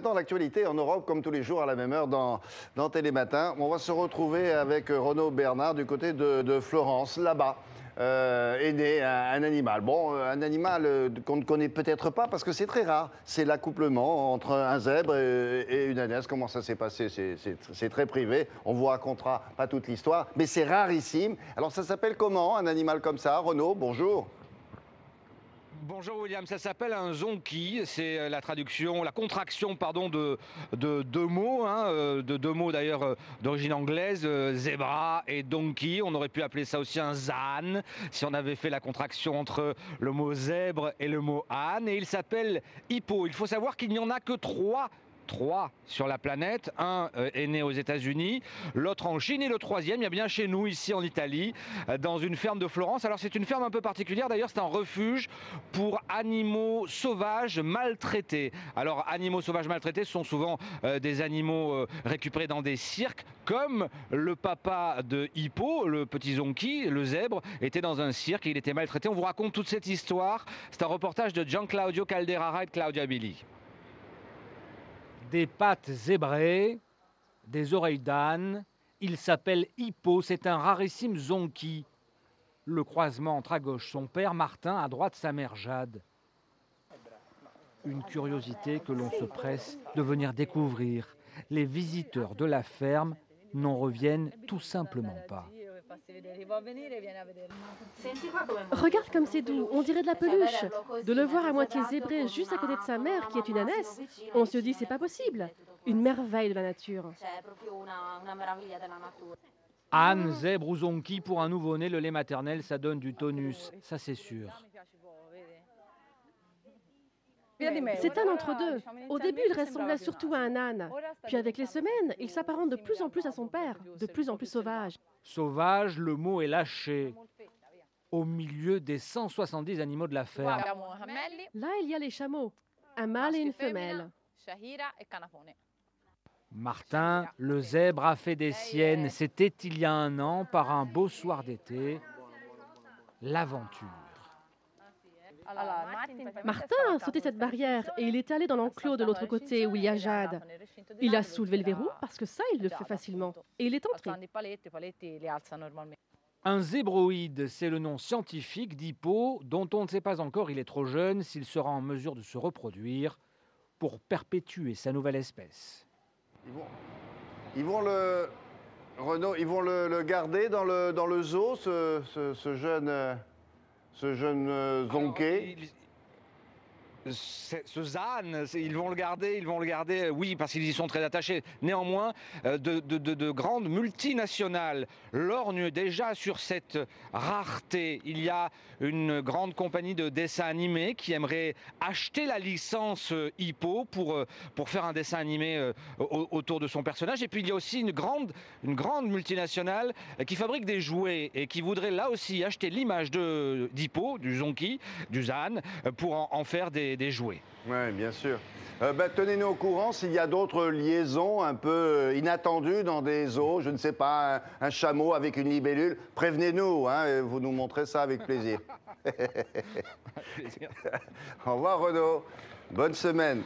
Dans l'actualité en Europe, comme tous les jours à la même heure dans Télématin, on va se retrouver avec Renaud Bernard du côté de Florence. Là-bas est né un animal. Bon, un animal qu'on ne connaît peut-être pas parce que c'est très rare. C'est l'accouplement entre un zèbre et une ânesse. Comment ça s'est passé? C'est très privé. On vous racontera pas toute l'histoire, mais c'est rarissime. Alors ça s'appelle comment, un animal comme ça? Renaud, bonjour. Bonjour William, ça s'appelle un zonki, c'est la traduction, la contraction pardon de deux mots, de deux mots d'ailleurs d'origine anglaise, zebra et donkey. On aurait pu appeler ça aussi un zan si on avait fait la contraction entre le mot zèbre et le mot âne. Et il s'appelle hippo. Il faut savoir qu'il n'y en a que trois sur la planète. Un est né aux États-Unis, l'autre en Chine et le troisième, il y a bien chez nous, ici en Italie, dans une ferme de Florence. Alors c'est une ferme un peu particulière, d'ailleurs c'est un refuge pour animaux sauvages maltraités. Alors animaux sauvages maltraités, ce sont souvent des animaux récupérés dans des cirques, comme le papa de Hippo, le petit zonki, le zèbre, était dans un cirque et il était maltraité. On vous raconte toute cette histoire. C'est un reportage de Gianclaudio Calderara et de Claudia Billy. Des pattes zébrées, des oreilles d'âne. Il s'appelle Hippo, c'est un rarissime zonki. Le croisement entre à gauche son père Martin, à droite sa mère Jade. Une curiosité que l'on se presse de venir découvrir. Les visiteurs de la ferme n'en reviennent tout simplement pas. Regarde comme c'est doux, on dirait de la peluche. De le voir à moitié zébré juste à côté de sa mère, qui est une ânesse, on se dit c'est pas possible. Une merveille de la nature. Âne, zèbre ou zonki, pour un nouveau-né, le lait maternel, ça donne du tonus, ça c'est sûr. C'est un entre-deux. Au début, il ressemblait surtout à un âne. Puis avec les semaines, il s'apparente de plus en plus à son père, de plus en plus sauvage. Sauvage, le mot est lâché. Au milieu des 170 animaux de la ferme. Là, il y a les chameaux, un mâle et une femelle. Martin, le zèbre, a fait des siennes. C'était il y a un an, par un beau soir d'été. L'aventure. Martin a sauté cette barrière et il est allé dans l'enclos de l'autre côté où il y a Jade. Il a soulevé le verrou parce que ça, il le fait facilement. Et il est entré. Un zébroïde, c'est le nom scientifique d'Hippo, dont on ne sait pas encore, il est trop jeune, s'il sera en mesure de se reproduire pour perpétuer sa nouvelle espèce. Ils vont le garder dans le zoo, ce jeune zonké. Ce zan, ils vont le garder, oui, parce qu'ils y sont très attachés. Néanmoins, de grandes multinationales lorgnent déjà sur cette rareté. Il y a une grande compagnie de dessins animés qui aimerait acheter la licence Hippo pour faire un dessin animé autour de son personnage. Et puis il y a aussi une grande multinationale qui fabrique des jouets et qui voudrait là aussi acheter l'image d'Hippo, du zonki, du zan, pour en faire des jouets. Oui, bien sûr. Tenez-nous au courant s'il y a d'autres liaisons un peu inattendues dans des zoos. Je ne sais pas, un chameau avec une libellule. Prévenez-nous, vous nous montrez ça avec plaisir. Au revoir Renaud. Bonne semaine.